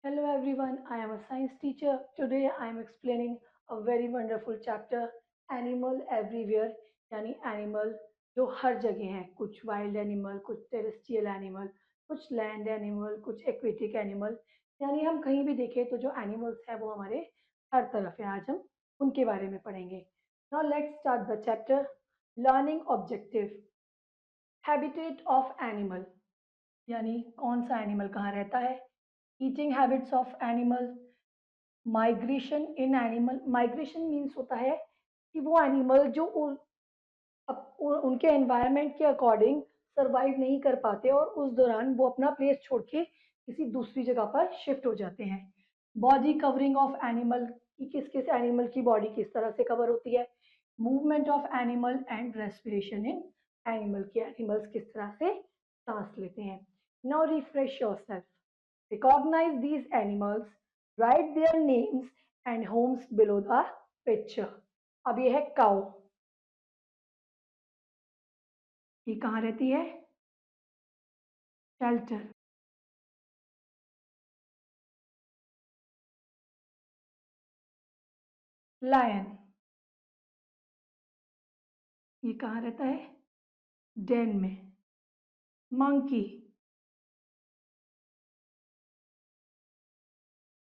Hello everyone, I am a science teacher. Today I am explaining a very wonderful chapter Animal Everywhere यानी animal जो हर जगह हैं कुछ wild animal कुछ terrestrial animal कुछ land animal कुछ एक्वेटिक एनिमल यानी हम कहीं भी देखें तो जो एनिमल्स हैं वो हमारे हर तरफ है आज हम उनके बारे में पढ़ेंगे now let's start the chapter learning objective habitat of animal यानी कौन सा एनिमल कहाँ रहता है eating habits of animal migration in animal migration means होता है कि वो एनिमल जो उनके एनवायरनमेंट के अकॉर्डिंग सरवाइव नहीं कर पाते और उस दौरान वो अपना प्लेस छोड़ के किसी दूसरी जगह पर शिफ्ट हो जाते हैं बॉडी कवरिंग ऑफ एनिमल कि किस किस एनिमल की बॉडी किस तरह से कवर होती है movement of animal and respiration in animal के एनिमल्स किस तरह से सांस लेते हैं now refresh yourself recognize these animals, write their names and homes below the picture. अब ये है काउ ये कहाँ रहती है शेल्टर लायन ये कहाँ रहता है डेन में मंकी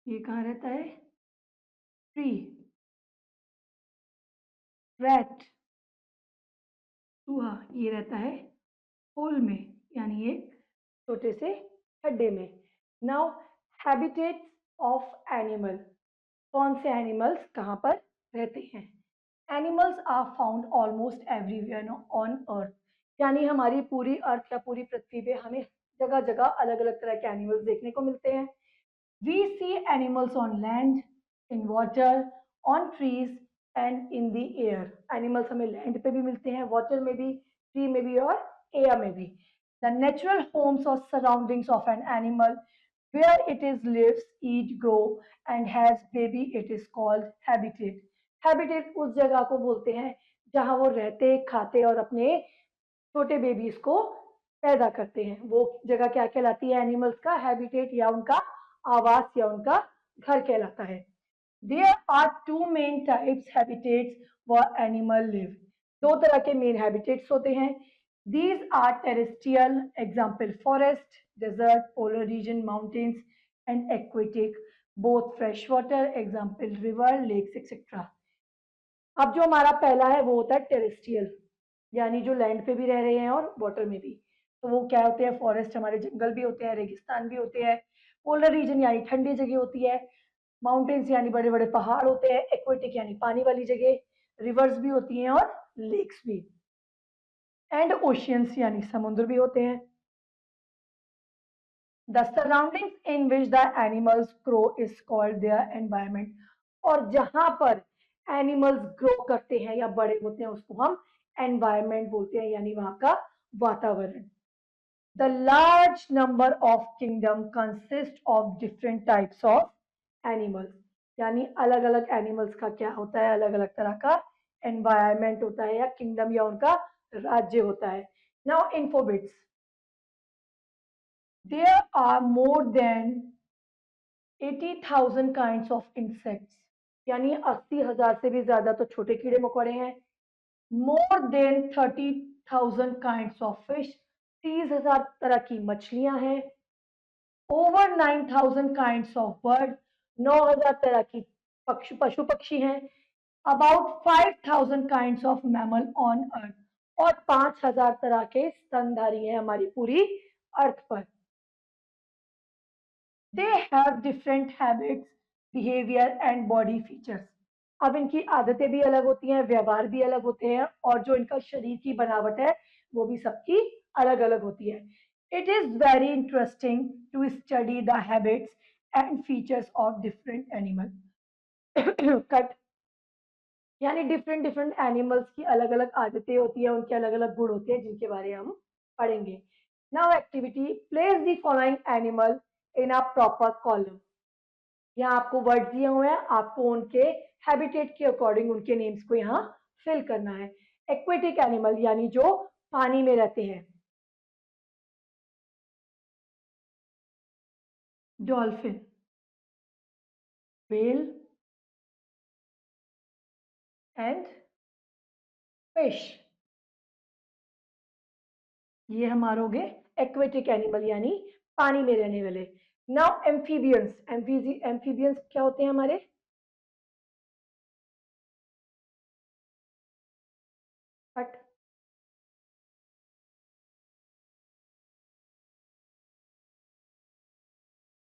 ये कहाँ रहता है ट्री रैट चूहा ये रहता है होल में यानी एक छोटे से खड्डे में नाउ हैबिटेट्स ऑफ एनिमल कौन से एनिमल्स कहाँ पर रहते हैं animals are found almost everywhere on earth यानी हमारी पूरी अर्थ या पूरी पृथ्वी पे हमें जगह जगह अलग अलग तरह के एनिमल्स देखने को मिलते हैं we see animals on land in water on trees and in the air animals हमें लैंड पे भी मिलते हैं वाटर में भी ट्री में भी और एयर में भी द नेचुरल होम्स और surroundings of an animal where it is lives, eat, grow and has baby it is called habitat. Habitat उस जगह को बोलते हैं जहाँ वो रहते खाते और अपने छोटे बेबीज को पैदा करते हैं वो जगह क्या कहलाती है एनिमल्स का हैबिटेट या उनका आवास या उनका घर कहलाता है there are two main types habitats for animal live दो तरह के मेन हैबिटेट्स होते हैं these are terrestrial example forest desert, polar region, mountains, and aquatic, both fresh water, example river, lakes, etc. अब जो हमारा पहला है वो होता है टेरेस्ट्रियल यानी जो लैंड पे भी रह रहे हैं और वाटर में भी तो वो क्या होते हैं फॉरेस्ट हमारे जंगल भी होते हैं रेगिस्तान भी होते हैं पोलर रीजन यानी ठंडी जगह होती है माउंटेन्स यानी बड़े बड़े पहाड़ होते हैं एक्वेटिक यानी पानी वाली जगह रिवर्स भी होती हैं और लेक्स भी एंड ओशियंस यानी समुद्र भी होते हैं The surroundings in which the animals grow is called their environment. और जहां पर एनिमल्स ग्रो करते हैं या बड़े होते हैं उसको हम एनवायरमेंट बोलते हैं यानी वहां का वातावरण the large number of kingdom consist of different types of animals यानी अलग अलग एनिमल्स का क्या होता है अलग अलग तरह का एनवायरमेंट होता है या किंगडम या उनका राज्य होता है now इन्फोबिट्स there are more than 80,000 kinds of insects यानी 80,000 से भी ज्यादा तो छोटे कीड़े मकोड़े हैं more than 30,000 kinds of fish 30,000 तरह की मछलियां हैं over 9,000 kinds of bird 9,000 तरह की पशु पक्षी हैं about 5,000 kinds of mammal on earth और 5,000 तरह के स्तनधारी हैं हमारी पूरी अर्थ पर they have different habits, behavior and body features. अब इनकी आदतें भी अलग होती हैं व्यवहार भी अलग होते हैं और जो इनका शरीर की बनावट है वो भी सबकी अलग अलग होती है It is very interesting to study the habits and features of different animals. Cut यानी डिफरेंट डिफरेंट एनिमल्स की अलग अलग आदतें होती है उनके अलग अलग गुण होते हैं जिनके बारे में हम पढ़ेंगे now activity place the following animal in a proper column यहाँ आपको वर्ड दिए हुए हैं आपको उनके हैबिटेट के अकॉर्डिंग उनके नेम्स को यहाँ फिल करना है एक्वेटिक एनिमल यानी जो पानी में रहते हैं डॉल्फिन whale and fish, ये हमारे हो गए एक्वेटिक एनिमल यानी पानी में रहने वाले। नाउ एम्फीबियंस, एम्फीबियंस क्या होते हैं हमारे? बट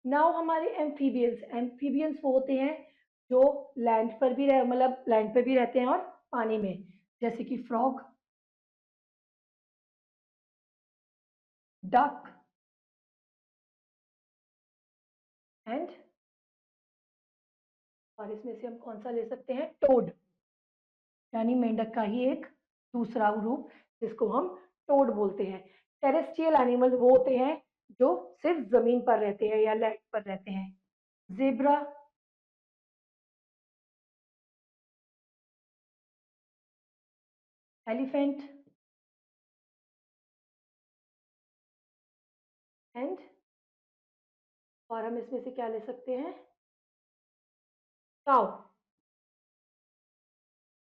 नाउ हमारे एम्फीबियंस, एम्फीबियंस वो होते हैं जो लैंड पर भी रह मतलब लैंड पर भी रहते हैं और पानी में, जैसे कि फ्रॉग, डक एंड, और इसमें से हम कौन सा ले सकते हैं? टोड, यानी मेंढक का ही एक दूसरा रूप जिसको हम टोड बोलते हैं। टेरेस्ट्रियल एनिमल वो होते हैं जो सिर्फ जमीन पर रहते हैं या लैंड पर रहते हैं। जेब्रा, एलिफेंट एंड, और हम इसमें से क्या ले सकते हैं? काउ,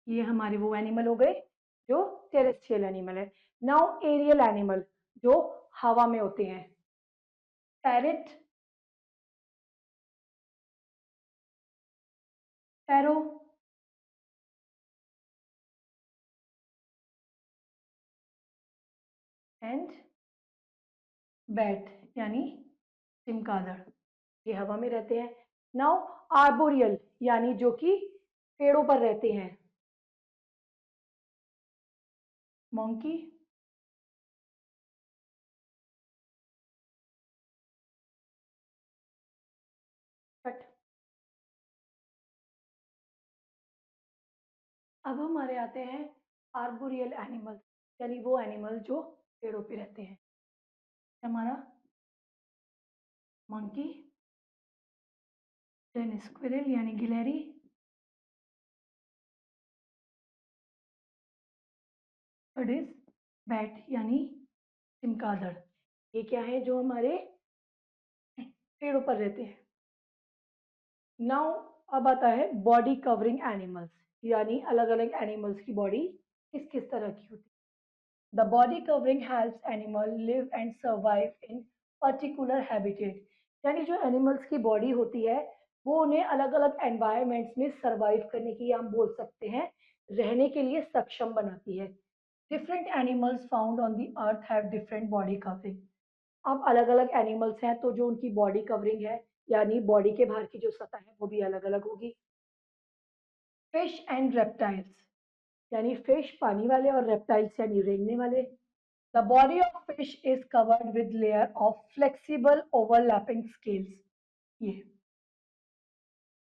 ये हमारे वो एनिमल हो गए जो टेरेस्ट्रियल एनिमल है। नाउ एरियल एनिमल जो हवा में होते हैं। पैरेट, पैरो एंड बैट, यानी चमगादड़, ये हवा में रहते हैं। नाउ आर्बोरियल यानी जो कि पेड़ों पर रहते हैं। मंकी, बट अब हमारे आते हैं आर्बोरियल एनिमल, यानी वो एनिमल जो पेड़ों पे रहते हैं। हमारा मंकी, देन स्क्विरल यानी गिलहरी, थर्ड इज बैट यानी चमगादड़। ये क्या है? जो हमारे पेड़ों पर रहते हैं। नाउ अब आता है बॉडी कवरिंग एनिमल्स, यानी अलग अलग एनिमल्स की बॉडी किस किस तरह की होती है। The body covering helps animal live and survive in particular habitat, यानी जो एनिमल्स की बॉडी होती है वो उन्हें अलग अलग एनवायरमेंट्स में सर्वाइव करने की, हम बोल सकते हैं रहने के लिए सक्षम बनाती है। Different animals found on the earth have different body covering. अब अलग अलग एनिमल्स हैं तो जो उनकी बॉडी कवरिंग है यानी बॉडी के बाहर की जो सतह है वो भी अलग अलग होगी। फिश एंड रेप्टाइल्स, यानी फिश पानी वाले और रेप्टाइल्स यानी रेंगने वाले। The body of fish is covered with layer of flexible overlapping scales, ये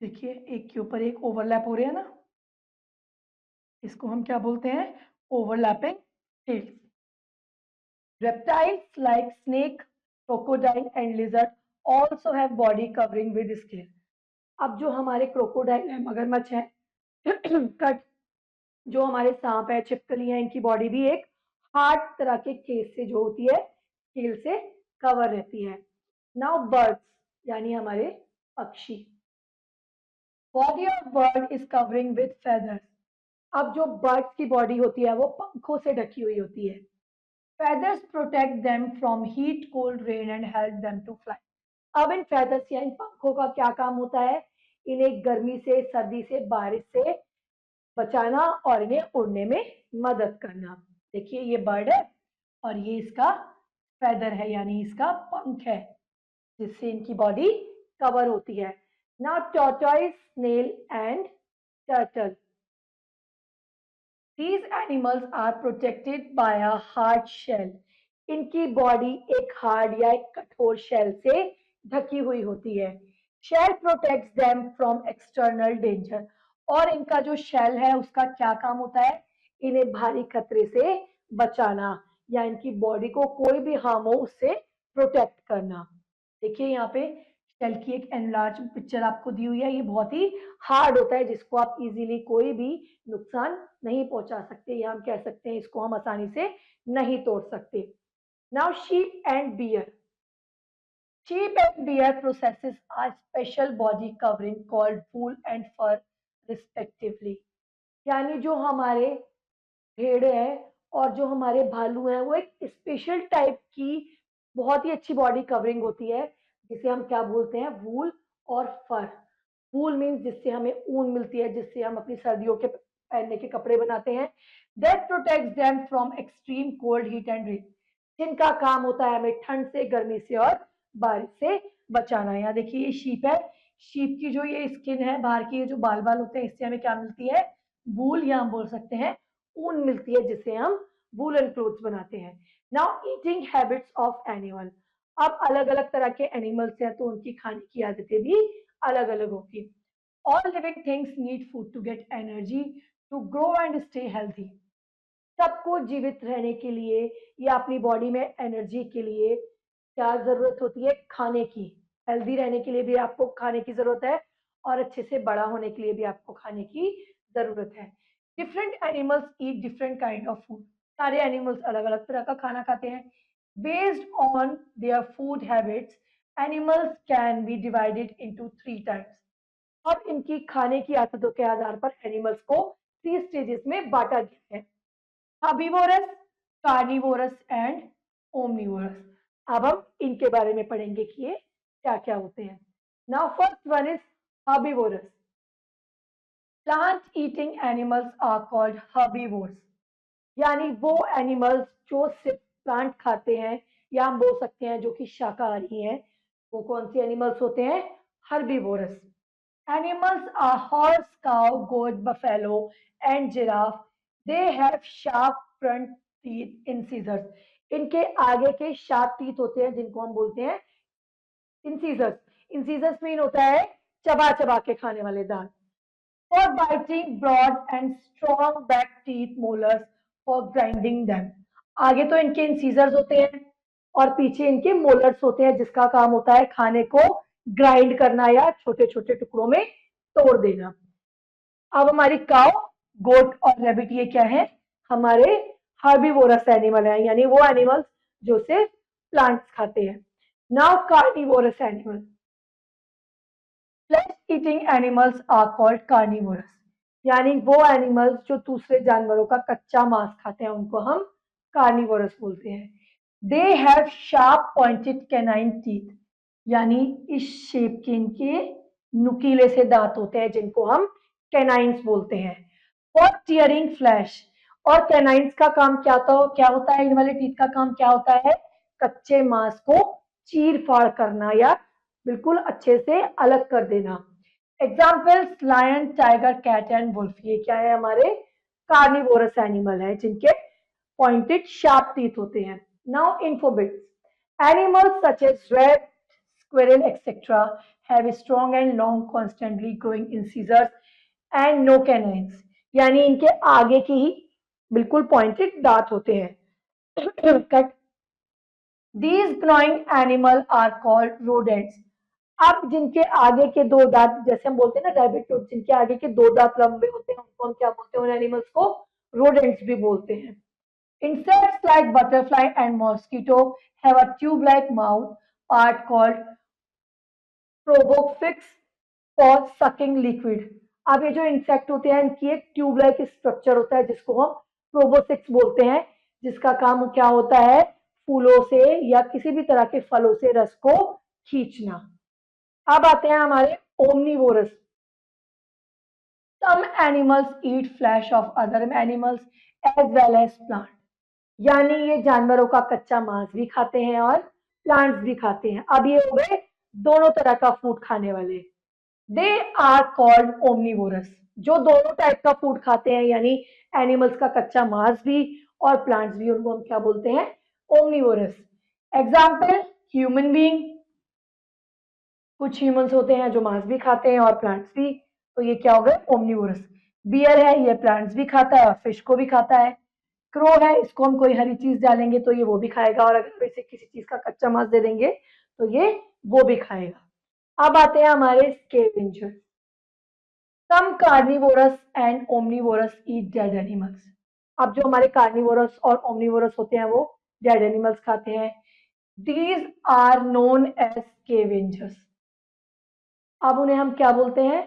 देखिए एक के ऊपर एक ओवरलैप हो रहे हैं ना, इसको हम क्या बोलते हैं? Overlapping scales. Reptiles like snake, crocodile and lizard also have body covering with scale. अब जो हमारे क्रोकोडाइल है, मगरमच्छ है, कट, जो हमारे सांप है, छिपकली है, इनकी बॉडी भी एक हार्ड तरह के केस से जो होती है स्केल से कवर रहती है। नाउ बर्ड्स, यानी हमारे पक्षी। Body of bird is covering with feathers. अब जो बर्ड्स की बॉडी होती है वो पंखों से ढकी हुई होती है। Feathers protect them from heat, cold, rain and help them to fly. अब इन feathers या इन पंखों का क्या काम होता है? इन्हें गर्मी से, सर्दी से, बारिश से बचाना और इन्हें उड़ने में मदद करना। देखिए ये बर्ड है और ये इसका फेदर है यानी इसका पंख है जिससे इनकी बॉडी कवर होती है। Now tortoise, snail and turtle, These animals are protected by a hard shell. इनकी बॉडी एक हार्ड या एक कठोर शेल से ढकी हुई होती है। Shell protects them from external danger, और इनका जो शेल है उसका क्या काम होता है? इन्हें भारी खतरे से बचाना या इनकी बॉडी को कोई भी हार्म हो उससे प्रोटेक्ट करना। देखिए यहाँ पे शेल की एक एनलार्ज पिक्चर आपको दी हुई है। ये बहुत ही हार्ड होता है जिसको आप इजीली कोई भी नुकसान नहीं पहुंचा सकते, या हम कह सकते हैं इसको हम आसानी से नहीं तोड़ सकते। Now sheep and bear, Sheep and deer possesses a special body covering called wool and fur respectively. यानी जो हमारे भेड़ है और जो हमारे भालू हैं वो एक स्पेशल टाइप की बहुत ही अच्छी बॉडी कवरिंग होती है जिसे हम क्या बोलते हैं, वूल और फर। वूल मीन्स जिससे हमें ऊन मिलती है, जिससे हम अपनी सर्दियों के पहनने के कपड़े बनाते हैं। That protects them from extreme cold, heat and rain, जिनका काम होता है हमें ठंड से, गर्मी से और बारिश से बचाना। यहाँ देखिए ये शीप है, शीप की जो ये स्किन है, बाहर की ये जो बाल बाल होते हैं, इससे हमें क्या मिलती है, वूल, या हम बोल सकते हैं ऊन मिलती है, जिससे हम वूलन क्लोथ्स बनाते हैं। Now eating habits of animal. अब अलग अलग तरह के एनिमल्स हैं तो उनकी खाने की आदतें भी अलग अलग होगी। All living things need food to get energy to grow and stay healthy. सबको जीवित रहने के लिए या अपनी बॉडी में एनर्जी के लिए क्या जरूरत होती है, खाने की। हेल्दी रहने के लिए भी आपको खाने की जरूरत है और अच्छे से बड़ा होने के लिए भी आपको खाने की जरूरत है। Different animals eat different kind of food. सारे एनिमल्स अलग अलग तरह का खाना खाते हैं। Based on their food habits, animals can be divided into 3 types. अब इनकी खाने की आदतों के आधार पर एनिमल्स को 3 स्टेजेस में बांटा गया है, हर्बीवोरस, कार्निवोरस एंड ओमनिवोरस। अब हम इनके बारे में पढ़ेंगे कि ये क्या क्या होते हैं। Now first one is herbivorous. Plant eating animals are called herbivores. यानी वो एनिमल्स जो सिर्फ प्लांट खाते हैं, या हम बोल सकते हैं जो कि शाकाहारी हैं, वो कौन से एनिमल्स होते हैं, herbivorous. Animals are horse, cow, goat, buffalo, and giraffe. They have sharp front teeth, incisors. इनके आगे के शार्प टीथ होते हैं जिनको हम बोलते हैं इंसीजर्स। इंसीजर्स मीन होता है चबा चबा के खाने वाले दांत। For biting, broad and strong back teeth, molars for grinding them. आगे तो इनके इंसीजर्स होते हैं और पीछे इनके मोलर्स होते हैं, जिसका काम होता है खाने को ग्राइंड करना या छोटे छोटे टुकड़ों में तोड़ देना। अब हमारी काव, गोट और रेबिट ये क्या है, हमारे हर्बीवोरस एनिमल है, यानी वो एनिमल्स जो सिर्फ प्लांट्स खाते हैं। Now carnivorous animal. Flesh eating animals are called carnivorous. यानी वो एनिमल्स जो दूसरे जानवरों का कच्चा मांस खाते हैं उनको हम कार्निवोरस बोलते हैं। They have sharp pointed canine teeth. यानी इस शेप के इनके नुकीले से दांत होते हैं जिनको हम कैनाइन्स बोलते हैं। For tearing flash. और कैनाइन्स का काम क्या होता है, इन वाले टीथ का काम क्या होता है, कच्चे मांस को चीर फाड़ करना या बिल्कुल अच्छे से अलग कर देना। Examples lion, tiger, cat and wolf. ये क्या है, हमारे कार्निवोरस एनिमल है जिनके पॉइंटेड शार्प टीथ होते हैं। Now infobits. Animals such as rat, squirrel, etc. have strong and long, constantly growing incisors and no canines. यानी इनके आगे की ही बिल्कुल पॉइंटेड दांत होते हैं। Cut. These gnawing animal are called rodents. अब जिनके आगे के दो दांत, जैसे हम बोलते हैं ना रैबिट, जिनके आगे के दो दांत लंबे होते हैं उनको हम क्या बोलते हैं, उन एनिमल्स को रोडेंट्स भी बोलते हैं। Insects like butterfly and mosquito have a tube-like mouth part called proboscis for sucking liquid. अब ये जो इंसेक्ट होते हैं इनकी एक ट्यूब लाइक स्ट्रक्चर होता है जिसको हम प्रोबोसिक्स बोलते हैं, जिसका काम क्या होता है, फूलों से या किसी भी तरह के फलों से रस को खींचना। अब आते हैं हमारे omnivorous. Some animals eat flesh of other animals as well as plant. यानी ये जानवरों का कच्चा मांस भी खाते हैं और प्लांट्स भी खाते हैं। अब ये हो गए दोनों तरह का फूड खाने वाले। They are called omnivorous. जो दोनों टाइप का फूड खाते हैं, यानी एनिमल्स का कच्चा मांस भी और प्लांट्स भी, उनको हम क्या बोलते हैं, ओमनीवोरस। Example human being. कुछ ह्यूमंस होते हैं जो मांस भी खाते हैं और प्लांट्स भी, तो ये क्या हो गए, ओमनीवोरस। बियर है, ये प्लांट्स भी खाता है और फिश को भी खाता है। क्रो है, इसको हम कोई हरी चीज डालेंगे तो ये वो भी खाएगा, और अगर इसे किसी चीज का कच्चा मांस दे देंगे तो ये वो भी खाएगा। अब आते हैं हमारे scavenger. Some carnivorous and omnivorous eat dead animals. अब जो हमारे कार्निवोरस और ओमनीवोरस होते हैं वो डेड एनिमल्स खाते हैं। These are known as scavengers. अब उन्हें हम क्या बोलते हैं?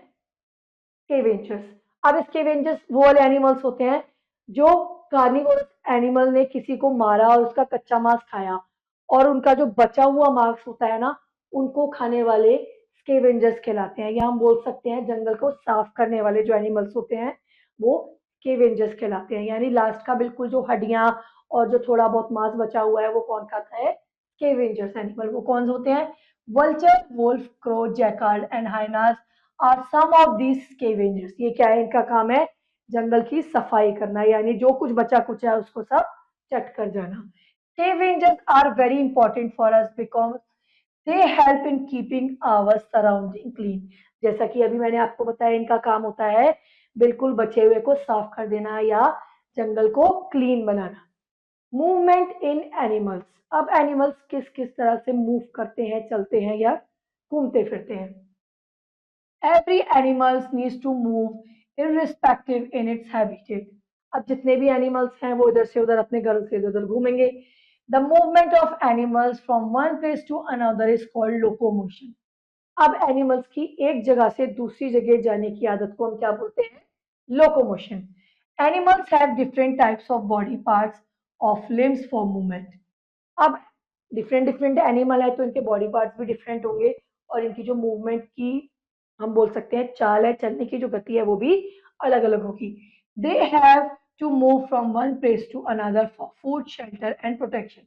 स्केवेंजर्स। अब स्केवेंजर्स वो वाले एनिमल्स होते हैं जो कार्निवोरस एनिमल ने किसी को मारा और उसका कच्चा मांस खाया, और उनका जो बचा हुआ मांस होता है ना, उनको खाने वाले स्केवेंजर्स कहलाते हैं, या हम बोल सकते हैं जंगल को साफ करने वाले जो एनिमल्स होते हैं वो स्केवेंजर्स कहलाते हैं। यानी लास्ट का बिल्कुल जो हड्डियां और जो थोड़ा बहुत मांस बचा हुआ है वो कौन खाता है? Scavengers animal. वो कौन से होते हैं? Vulture, wolf, crow, jackal and hyenas are some of these scavengers. ये क्या है? इनका काम है जंगल की सफाई करना, यानी जो कुछ बचा कुछ है उसको सब चट कर जाना। Scavengers are very important for us because they help in keeping our surrounding clean. जैसा कि अभी मैंने आपको बताया, इनका काम होता है बिल्कुल बचे हुए को साफ कर देना या जंगल को clean banana. Movement in animals. अब एनिमल्स किस किस तरह से मूव करते हैं, चलते हैं या घूमते फिरते हैं? Every animals needs to move irrespective in its habitat. अब जितने भी एनिमल्स हैं वो इधर से उधर अपने घर से इधर उधर घूमेंगे। The movement of animals from one place to another is called locomotion. अब एनिमल्स की एक जगह से दूसरी जगह जाने की आदत को हम क्या बोलते हैं? Locomotion. Animals have different types of body parts of limbs for movement. अब डिफरेंट डिफरेंट एनिमल है तो इनके बॉडी पार्ट्स भी डिफरेंट होंगे, और इनकी जो मूवमेंट की हम बोल सकते हैं चाल है, चलने की जो गति है वो भी अलग अलग होगी। They have to move from one place to another for food, shelter and protection.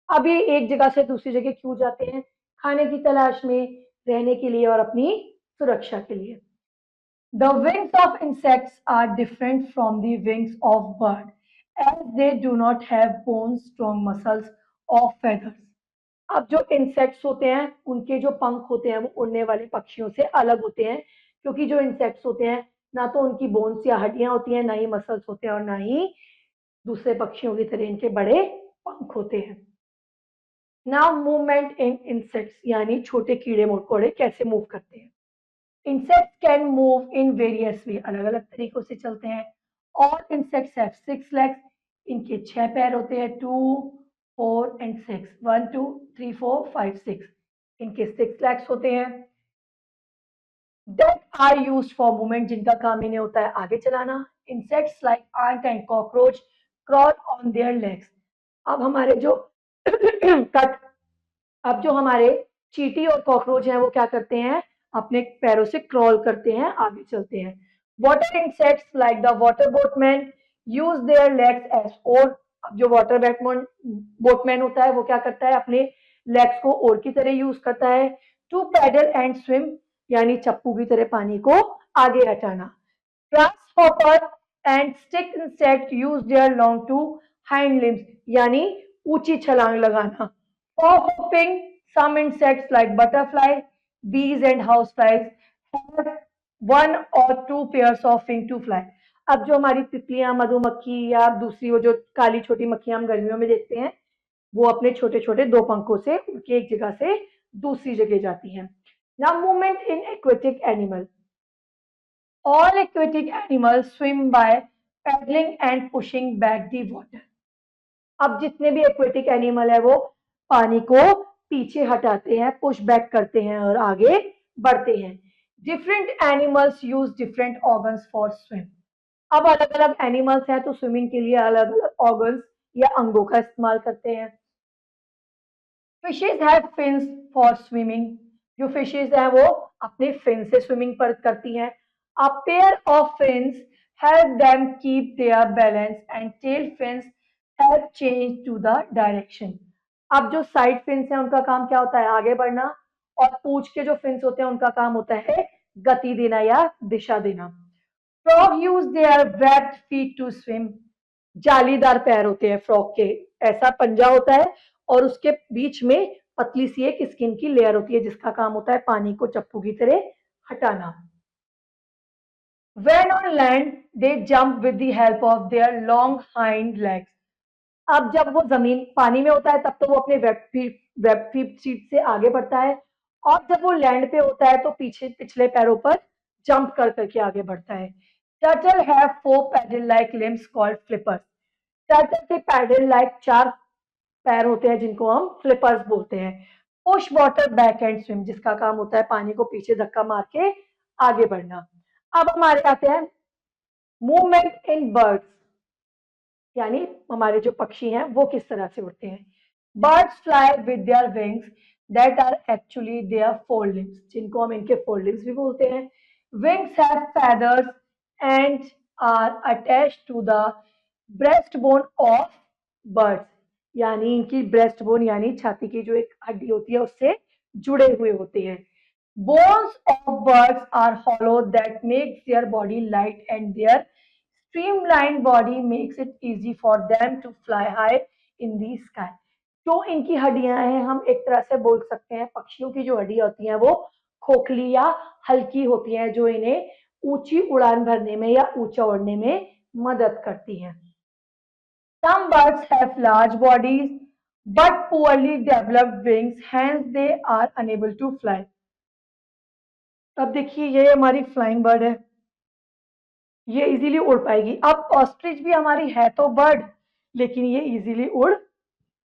अब ये एक जगह से दूसरी जगह क्यों जाते हैं? खाने की तलाश में, रहने के लिए और अपनी सुरक्षा के लिए। The wings of insects are different from the wings of bird as they do not have bones, strong muscles or feathers. अब जो इंसेक्ट्स होते हैं उनके जो पंख होते हैं वो उड़ने वाले पक्षियों से अलग होते हैं, क्योंकि जो इंसेक्ट्स होते हैं ना तो उनकी बोन्स या हड्डियां होती हैं, ना ही मसल्स होते हैं, और ना ही दूसरे पक्षियों की तरह इनके बड़े पंख होते हैं। नाउ मूवमेंट इन इंसेक्ट्स, यानी छोटे कीड़े मकोड़े कैसे मूव करते हैं? Insects can move in various वे, अलग अलग तरीकों से चलते हैं। और इंसेक्ट्स हैव 6 legs, इनके 6 पैर होते हैं, 2, 4 एंड 6, 1 2 3 4 5 6, इनके 6 legs होते हैं। That are used for movement, जिनका काम इन्हें होता है आगे चलाना। Insects like ant and cockroach crawl on their legs. अब हमारे जो कट अब जो हमारे चींटी और कॉकरोच हैं वो क्या करते हैं? अपने पैरों से क्रॉल करते हैं, आगे चलते हैं। Water insects like the water boatman use their legs as oar. अब जो वाटर बोटमैन होता है वो क्या करता है? अपने लेग्स को ओर की तरह यूज करता है। टू पैडल एंड स्विम, यानी चप्पू की तरह पानी को आगे हटाना। Grasshopper and stick insect use their long two hind limbs, यानी ऊंची छलांग लगाना। For hopping, some insects like butterfly, bees and houseflies have 1 or 2 pairs of wing to fly. अब जो हमारी तितलियां, मधुमक्खी या दूसरी वो जो काली छोटी मक्खियां हम गर्मियों में देखते हैं, वो अपने छोटे छोटे 2 पंखों से उड़ के एक जगह से दूसरी जगह जाती हैं। Now movement in aquatic animal. All aquatic animals swim by paddling and pushing back the water. अब जितने भी एक्वेटिक एनिमल है वो पानी को पीछे हटाते हैं, पुश बैक करते हैं और आगे बढ़ते हैं। Different animals use different organs for swim. अब अलग अलग एनिमल्स हैं तो स्विमिंग के लिए अलग अलग ऑर्गन्स या अंगों का इस्तेमाल करते हैं। Fishes have fins for swimming. जो फिशेज हैं वो अपने फिन से स्विमिंग पर करती हैं। A pair of fins help them keep their balance and tail fins help change to the direction. अब जो साइड फिन्स हैं उनका काम क्या होता है? आगे बढ़ना, और पूंछ के जो फिन्स होते हैं उनका काम होता है गति देना या दिशा देना। Frog use their webbed feet to swim. जालीदार पैर होते हैं फ्रॉग के, ऐसा पंजा होता है और उसके बीच में पतली सी एक स्किन की लेयर होती है जिसका काम होता है पानी को चप्पू की तरह हटाना। When on land, they jump with the help of their long hind legs. अब जब वो जमीन पानी में होता है तब तो वो अपने वेब फीट से आगे बढ़ता है, और जब वो लैंड पे होता है तो पीछे पिछले पैरों पर जंप कर करके आगे बढ़ता है। Turtle have 4 paddle like limbs called flippers. Turtle के पैडल लाइक 4 पैर होते हैं जिनको हम फ्लिपर्स बोलते हैं। Push water back and swim, जिसका काम होता है पानी को पीछे धक्का मार के आगे बढ़ना। अब हमारे आते हैं मूवमेंट इन बर्ड्स, यानी हमारे जो पक्षी हैं वो किस तरह से उड़ते हैं। Birds fly with their wings that are actually their four limbs, जिनको हम इनके फोर लिम्स भी बोलते हैं। Wings have feathers and are attached to the breast bone of birds, यानी इनकी ब्रेस्ट बोन यानी छाती की जो एक हड्डी होती है उससे जुड़े हुए होते हैं। Bones of birds are hollow that makes their body light and their streamlined body makes it easy for them to fly high in the sky। जो इनकी हड्डियां हैं हम एक तरह से बोल सकते हैं पक्षियों की जो हड्डियां होती हैं वो खोखली या हल्की होती हैं, जो इन्हें ऊंची उड़ान भरने में या ऊंचा उड़ने में मदद करती हैं। Some birds have large bodies but poorly developed wings, hence they are unable to fly। अब देखिए ये हमारी फ्लाइंग बर्ड है, ये इजीली उड़ पाएगी। अब ऑस्ट्रिच भी हमारी है तो बर्ड, लेकिन ये इजीली उड़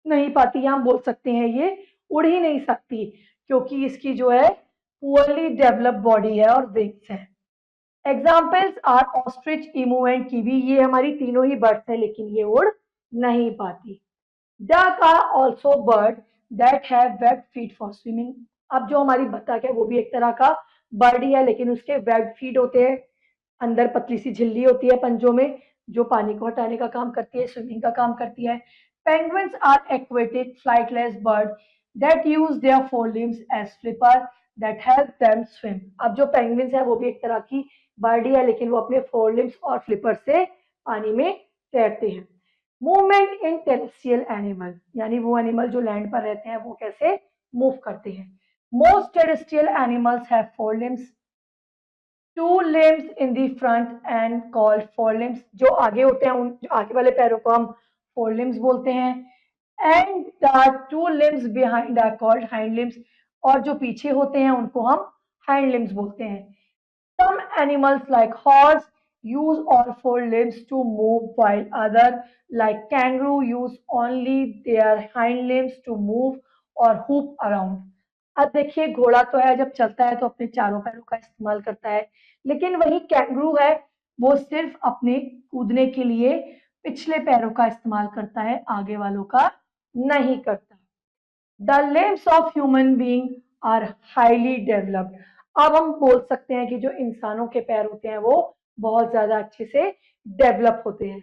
नहीं पाती, हम बोल सकते हैं ये उड़ ही नहीं सकती, क्योंकि इसकी जो है पुअरली डेवलप्ड बॉडी है और विंग्स है। Examples are ostrich, emu and kiwi, ये हमारी तीनों ही बर्ड्स हैं लेकिन ये उड़ नहीं पाती। Duck are also bird that have webbed feet for swimming. अब जो हमारी बतख है वो भी एक तरह का बर्ड ही है, लेकिन उसके वेब्ड फीट होते हैं, अंदर पतली सी झिल्ली होती है पंजों में जो पानी को हटाने का काम करती है, स्विमिंग का काम करती है। Penguins are aquatic flightless bird that use their four limbs as flipper that help them swim. अब जो पेंगुइन्स है वो भी एक तरह की बर्ड ही है, लेकिन वो अपने फोर लिम्स और फ्लिपर से पानी में तैरते हैं। मूवमेंट इन टेरेस्ट्रियल एनिमल, यानी वो एनिमल जो लैंड पर रहते हैं वो कैसे मूव करते हैं। Most terrestrial animals have four limbs, to limbs in the front end called four limbs, जो आगे होते हैं उन आगे वाले पैरों को हम फोर लिम्स बोलते हैं। And the two limbs behind are called hind limbs, और जो पीछे होते हैं उनको हम हाइंड लिम्स बोलते हैं। Some animals like horse use all four limbs to move, while others like kangaroo use only their hind limbs to move or hoop around। अब देखिए घोड़ा तो है जब चलता है तो अपने चारों पैरों का इस्तेमाल करता है, लेकिन वही कैंगरू है वो सिर्फ अपने कूदने के लिए पिछले पैरों का इस्तेमाल करता है, आगे वालों का नहीं करता। The limbs of human being are highly developed. अब हम बोल सकते हैं कि जो इंसानों के पैर होते हैं वो बहुत ज्यादा अच्छे से डेवलप होते हैं।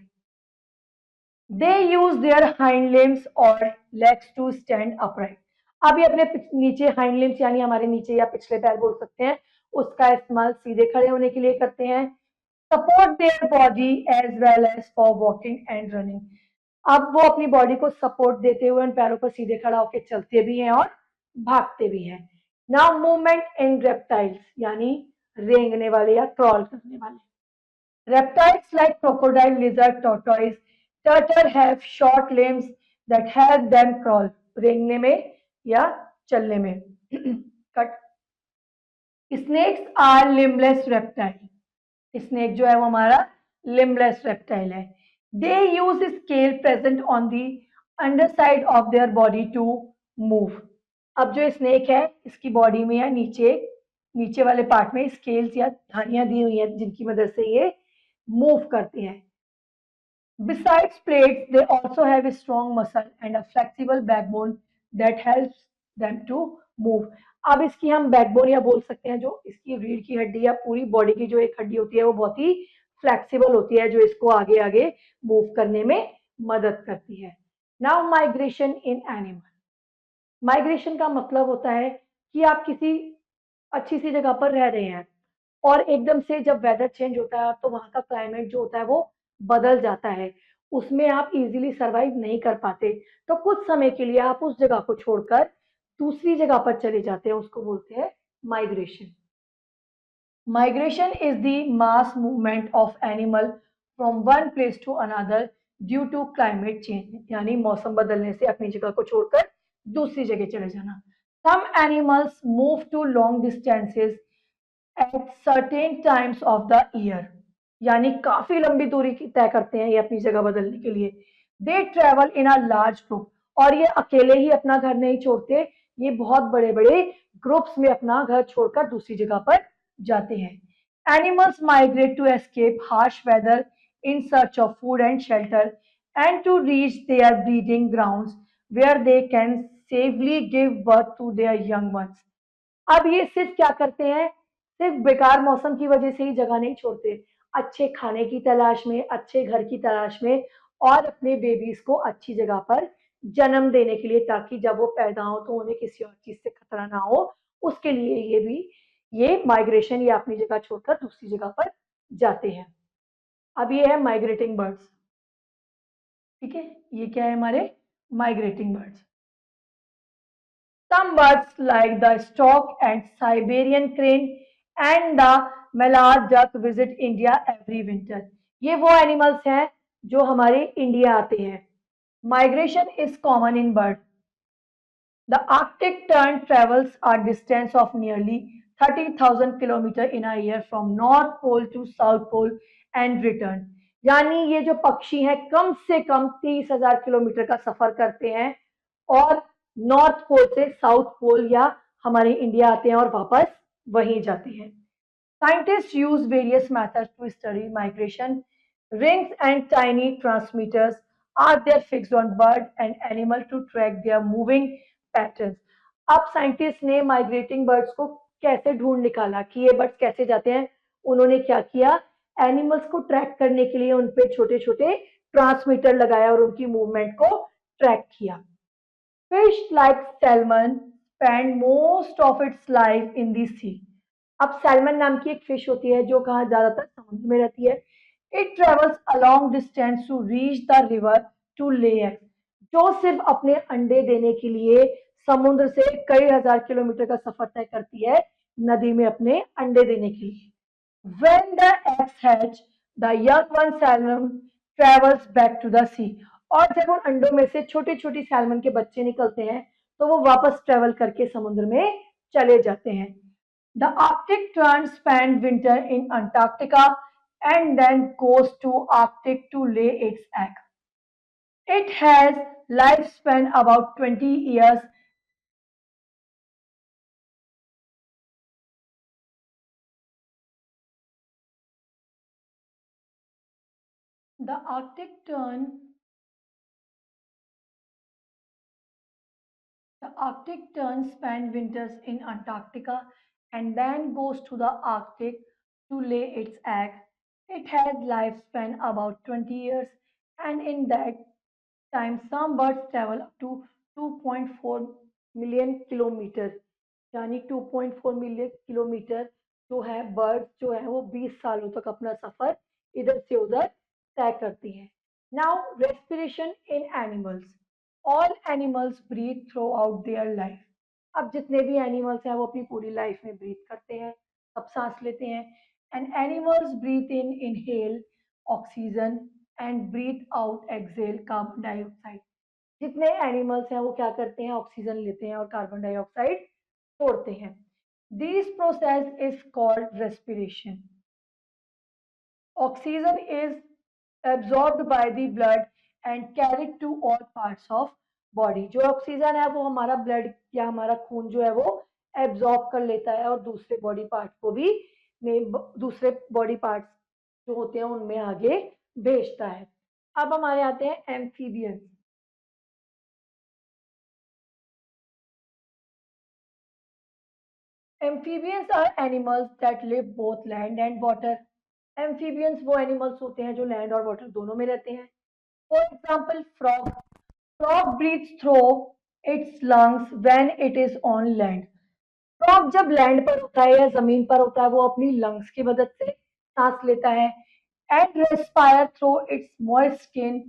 दे यूज देयर हाइंड लिम्स और लेग्स टू स्टैंड अपराइट। अब ये अपने नीचे हाइंड लिम्स यानी हमारे नीचे या पिछले पैर बोल सकते हैं उसका इस्तेमाल सीधे खड़े होने के लिए करते हैं। Support their body as well as for walking and running. अब वो अपनी बॉडी को सपोर्ट देते हुए उन पैरों पर सीधे खड़ा होकर चलते भी हैं और भागते भी हैं। नाउ मूवमेंट इन रेप्टाइल्स, यानी रेंगने वाले या क्रॉल करने वाले। Reptiles like crocodile, lizard, tortoise, turtle have short limbs that help them crawl, रेंगने में या चलने में। Cut. Snakes are limbless reptile. Snake जो है वो हमारा लिम्बलेस रेप्टाइल है। They use scale present on the underside of their body to move। अब जो स्नेक है इसकी बॉडी में या नीचे वाले पार्ट में स्केल्स या धारियां दी हुई हैं जिनकी मदद से ये मूव करते हैं। Besides plates, they also have a strong muscle and a flexible backbone that helps them to move। अब इसकी हम बैकबोन या बोल सकते हैं जो इसकी रीढ़ की हड्डी या पूरी बॉडी की जो एक हड्डी होती है वो बहुत ही फ्लेक्सिबल होती है, जो इसको आगे आगे मूव करने में मदद करती है। Now migration in animal. Migration का मतलब होता है कि आप किसी अच्छी सी जगह पर रह रहे हैं और एकदम से जब वेदर चेंज होता है तो वहाँ का क्लाइमेट जो होता है वो बदल जाता है, उसमें आप इजीली सरवाइव नहीं कर पाते, तो कुछ समय के लिए आप उस जगह को छोड़कर दूसरी जगह पर चले जाते हैं, उसको बोलते हैं migration. Migration is the mass movement of animal from one place to another due to climate change, यानी मौसम बदलने से अपनी जगह को छोड़कर दूसरी जगह चले जाना। Some animals move to long distances at certain times of the year, यानी काफी लंबी दूरी की तय करते हैं ये अपनी जगह बदलने के लिए। They travel in a large group, और ये अकेले ही अपना घर नहीं छोड़ते, ये बहुत बड़े बड़े ग्रुप्स में अपना घर छोड़कर दूसरी जगह पर जाते हैं। Animals migrate to escape harsh weather in search of food and shelter and to reach their breeding grounds where they can safely give birth to their young ones. अब ये सिर्फ क्या करते हैं, सिर्फ बेकार मौसम की वजह से ही जगह नहीं छोड़ते, अच्छे खाने की तलाश में, अच्छे घर की तलाश में, और अपने बेबीज को अच्छी जगह पर जन्म देने के लिए, ताकि जब वो पैदा हो तो उन्हें किसी और चीज से खतरा ना हो, उसके लिए ये माइग्रेशन, ये अपनी जगह छोड़कर दूसरी जगह पर जाते हैं। अब ये है माइग्रेटिंग बर्ड्स। ठीक है, ये क्या है हमारे migrating birds. Some birds like the stork and Siberian crane and the mallard duck visit India every winter. ये वो एनिमल्स हैं जो हमारे इंडिया आते हैं। Migration is common in bird. The Arctic tern travels a distance of nearly 30,000 kilometers in a year from North Pole to South Pole and return. यानी ये जो पक्षी हैं कम से कम 30,000 किलोमीटर का सफर करते हैं और नॉर्थ पोल से साउथ पोल या हमारे इंडिया आते हैं और वापस वहीं जाते हैं। Scientists use various methods to study migration. Rings and tiny transmitters are there fixed on bird and animal to track their moving patterns. अब साइंटिस्ट ने माइग्रेटिंग बर्ड्स को कैसे ढूंढ निकाला कि ये बर्ड्स कैसे जाते हैं, उन्होंने क्या किया, एनिमल्स को ट्रैक करने के लिए उन पे छोटे छोटे ट्रांसमीटर लगाया और उनकी मूवमेंट को ट्रैक किया। Fish like salmon spend most of its life in the sea. अब सैल्मन नाम की एक फिश होती है जो कहाँ ज्यादातर समुद्र में रहती है। It travels a long distance to reach the river to lay eggs, जो सिर्फ अपने अंडे देने के लिए समुद्र से कई हजार किलोमीटर का सफर तय करती है नदी में अपने अंडे देने के लिए। When the eggs hatch, the young one salmon travels back to the sea. और जब उन अंडों में से छोटी छोटी सैल्मन के बच्चे निकलते हैं तो वो वापस ट्रेवल करके समुद्र में चले जाते हैं। The Arctic tern spends winter in Antarctica and then goes to Arctic to lay its egg. It has lifespan about 20 years. The Arctic tern The Arctic tern spends winters in Antarctica and then goes to the Arctic to lay its egg. It has lifespan about 20 years, and in that time some birds travel up to 2.4 million kilometre, यानी 2.4 million kilometre जो है birds जो है वो 20 सालों तक अपना सफर इधर से उधर तय करती हैं। Now respiration in animals. All animals breathe throughout their life. अब जितने भी एनिमल्स हैं वो अपनी पूरी लाइफ में ब्रीथ करते हैं, सब सांस लेते हैं। And animals breathe in inhale oxygen and breathe out exhale carbon dioxide. जितने एनिमल्स हैं वो क्या करते हैं, ऑक्सीजन लेते हैं और कार्बन डाइऑक्साइड छोड़ते हैं। This process is called respiration. Oxygen is absorbed by the blood and carried to all parts of body. जो ऑक्सीजन है वो हमारा ब्लड या हमारा खून जो है वो एब्जॉर्ब कर लेता है और दूसरे बॉडी पार्ट को भी दूसरे बॉडी पार्ट्स जो होते हैं उनमें आगे भेजता है। अब हमारे आते हैं amphibians. Amphibians are animals that live both land and water. Amphibians वो animals होते हैं जो land और water दोनों में रहते हैं। For example, frog. Frog breathes through its lungs when it is on land. Frog जब land पर होता है या जमीन पर होता है वो अपनी lungs की मदद से सांस लेता है and respire through its moist skin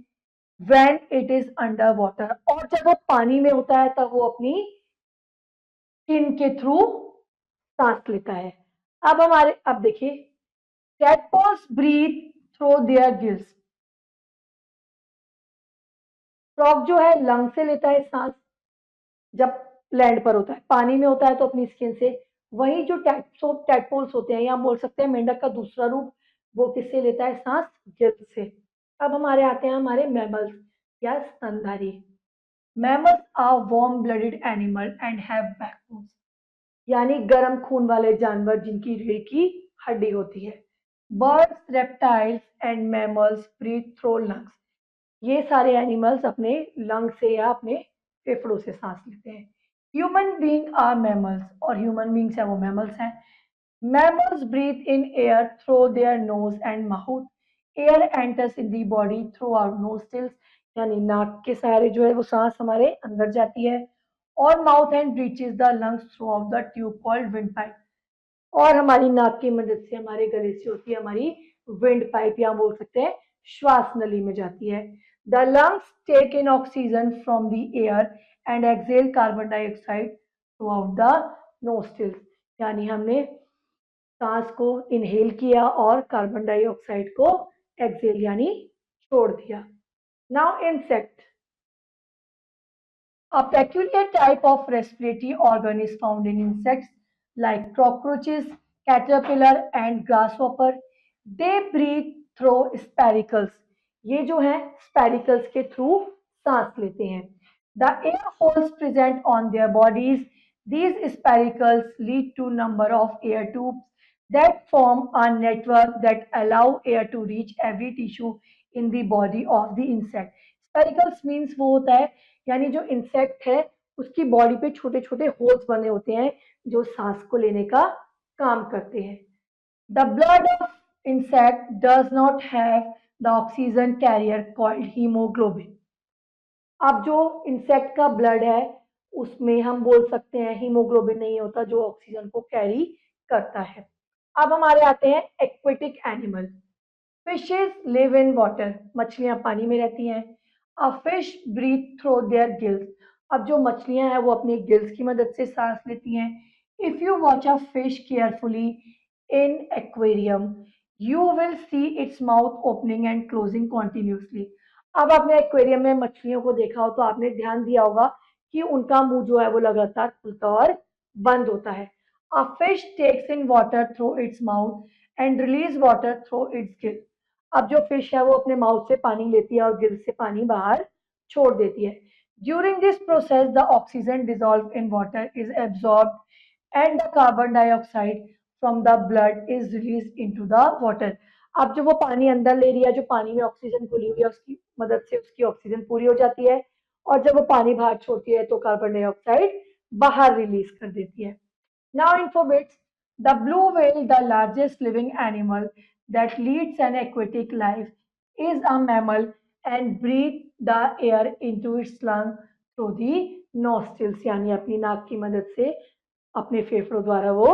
when it is under water. और जब वो पानी में होता है तब वो अपनी स्किन के थ्रू सांस लेता है। अब देखिए, tadpoles breathe through their gills. Frog जो है लंग से लेता है सांस जब लैंड पर होता है, पानी में होता है तो अपनी स्किन से। वही जो टैडपोल्स होते हैं या बोल सकते हैं मेंढक का दूसरा रूप, वो किससे लेता है सांस, गिल से। अब हमारे आते हैं हमारे मैमल्स या स्तनधारी। Mammals are warm-blooded animal and have backbones. यानी गर्म खून वाले जानवर जिनकी रीढ़ की हड्डी होती है. Birds, reptiles and mammals breathe through lungs. ये सारे एनिमल्स अपने लंग से या अपने फेफड़ों से सांस लेते हैं. ह्यूमन बीइंग आर मैमल्स, और ह्यूमन बीइंग्स है वो मैमल्स हैं. Mammals breathe in air through their nose and mouth. Air enters in the body through our nostrils, यानी नाक के सहारे जो है वो सांस हमारे अंदर जाती है, और mouth and breaches the lungs through out the tube called wind pipe. और हमारी नाक की मदद से हमारे गले से होती है हमारी विंड पाइप, या बोल सकते हैं श्वास नली में जाती है. The lungs take in oxygen from the air and exhale carbon dioxide through out the nostrils. यानी हमने सांस को इनहेल किया और कार्बन डाइऑक्साइड को एक्सेल यानी छोड़ दिया. Now insect. A peculiar type of respiratory organ is found in insects like cockroaches, caterpillar and grasshopper. They breathe through spiracles. ये जो हैं spiracles के through सांस लेते हैं. The air holes present on their bodies. These spiracles lead to number of air tubes that form a network that allow air to reach every tissue in the body of the insect. Spiracles means वो होता है, यानी जो insect है उसकी body पे छोटे छोटे होल्स बने होते हैं जो सांस को लेने का काम करते हैं. The blood of insect does not have the oxygen carrier called haemoglobin. अब जो इंसेक्ट का ब्लड है उसमें हम बोल सकते हैं हीमोग्लोबिन नहीं होता जो ऑक्सीजन को कैरी करता है. अब हमारे आते हैं aquatic animal. Fishes live in water. मछलियां पानी में रहती हैं. A fish breathe through their gills. अब जो मछलियां हैं वो अपने गिल्स की मदद से सांस लेती हैं. If you watch a fish carefully in aquarium you will see its mouth opening and closing continuously. अब आपने एक्वेरियम में मछलियों को देखा हो तो आपने ध्यान दिया होगा कि उनका मुंह जो है वो लगातार खुलता और बंद होता है. A fish takes in water through its mouth and release water through its gill. अब जो फिश है वो अपने माउथ से पानी लेती है और गिल से पानी बाहर छोड़ देती है. During this process the oxygen dissolve in water is absorbed and the carbon dioxide from the blood is release into the water. अब जो वो पानी अंदर ले रही है, जो पानी में ऑक्सीजन घुली हुई है उसकी मदद से उसकी ऑक्सीजन पूरी हो जाती है, और जब वो पानी बाहर छोड़ती है तो कार्बन डाइऑक्साइड बाहर रिलीज कर देती है. Now info bits. The blue whale, the largest living animal that leads an aquatic life, is a mammal and breathes the air into its lung through the nostrils. यानी अपनी नाक की मदद से अपने फेफड़ों द्वारा वो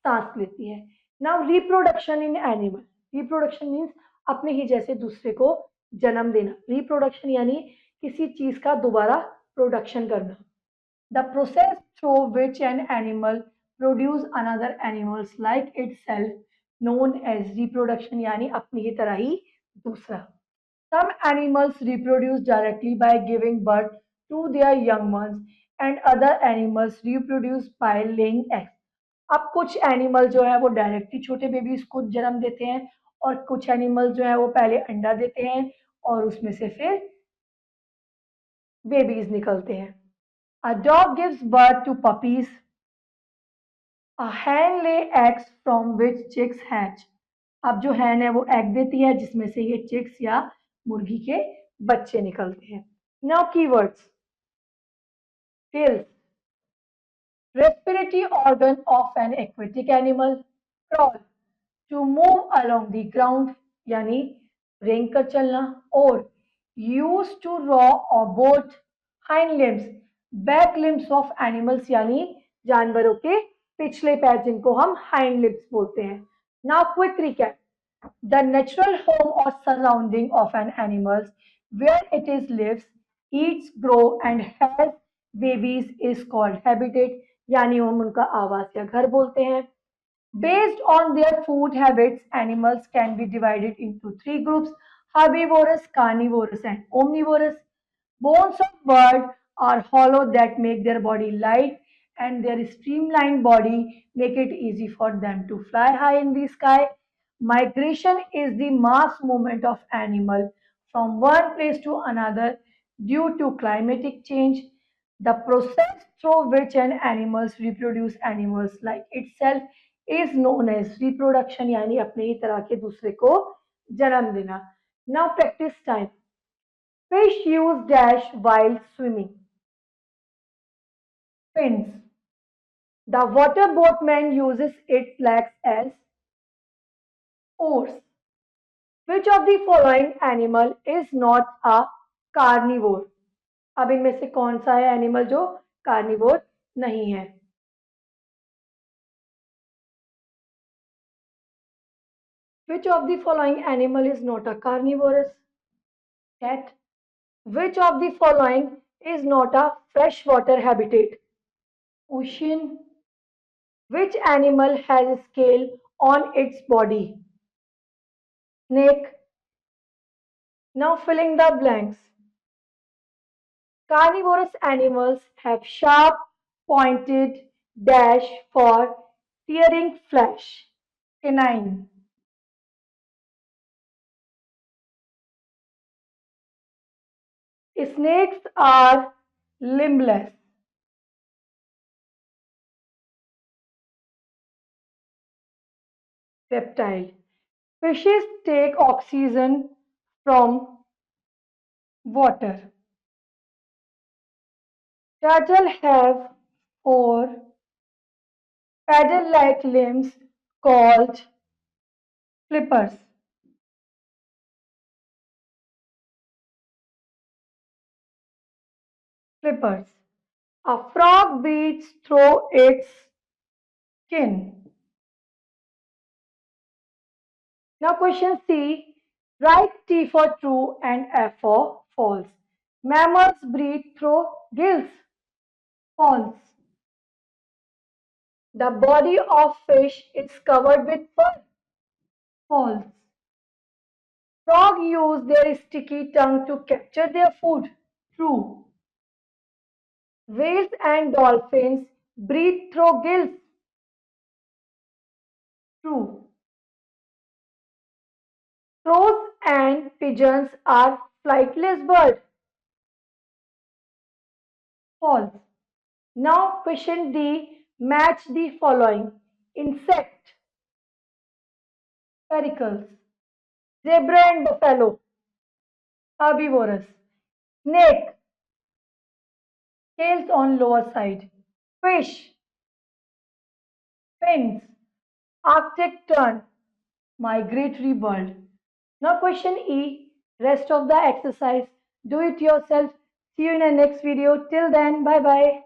सांस लेती है. Now reproduction in animal. Reproduction means अपने ही जैसे दूसरे को जन्म देना. Reproduction यानी किसी चीज का दोबारा प्रोडक्शन करना. The process through which an animal produce another animals like itself known as reproduction, यानी अपनी ही तरह ही दूसरा. Some animals reproduce directly by giving birth to their young ones and other animals reproduce by laying eggs. अब कुछ animal जो है वो directly छोटे बेबीज को जन्म देते हैं, और कुछ एनिमल जो है वो पहले अंडा देते हैं और उसमें से फिर बेबीज निकलते हैं. A dog gives birth to puppies. A hen lay eggs from which chicks hatch. अब जो hen है वो एग देती है जिसमें से ये चिक्स या मुर्गी के बच्चे निकलते हैं. Now keywords. Gills. Respiratory organ of an aquatic animal. Crawl. To move along the ground यानी रेंग कर चलना, और use to row or boat. Hind limbs. Back limbs of animals यानी जानवरों के पिछले पैर जिनको हम हाइंड लिम्स बोलते हैं. Now quick recap. The natural home और surrounding of an animals where it is lives, eats, grow and has babies is called habitat, यानी हम उनका आवास या घर बोलते हैं. Based on their food habits, animals can be divided into three groups: herbivorous, carnivorous, and omnivorous. Bones of bird are hollow that make their body light, and their streamlined body make it easy for them to fly high in the sky. Migration is the mass movement of animal from one place to another due to climatic change. The process through which an animals reproduce animals like itself is known as reproduction यानी अपने ही तरह के दूसरे को जन्म देना. Now practice time. Fish use dash while swimming. Fins. The water boatman uses its legs as oars. Which of the following animal is not a carnivore? अब इनमें से कौन सा है एनिमल जो कार्निवोर नहीं है? Which of the following animal is not a carnivorous? Cat. Which of the following is not a freshwater habitat? Ocean. Which animal has a scale on its body? Snake. Now filling the blanks. Carnivorous animals have sharp, pointed dash for tearing flesh. Canine. Snakes are limbless. Reptile. Fishes take oxygen from water. Turtle have four paddle-like limbs called flippers. Flippers. A frog breathes through its skin. Now question C. Write T for true and F for false. Mammals breathe through gills. False. The body of fish is covered with fur. False. Frogs use their sticky tongue to capture their food. True. Whales and dolphins breathe through gills. True. Crows and pigeons are flightless birds. False. Now question D. Match the following. Insect. Pericles. Zebra and buffalo. Herbivorous. Snake. Scales on lower side. Fish. Fins. Arctic tern. Migratory bird. Now question E. Rest of the exercise. Do it yourself. See you in the next video. Till then, bye bye.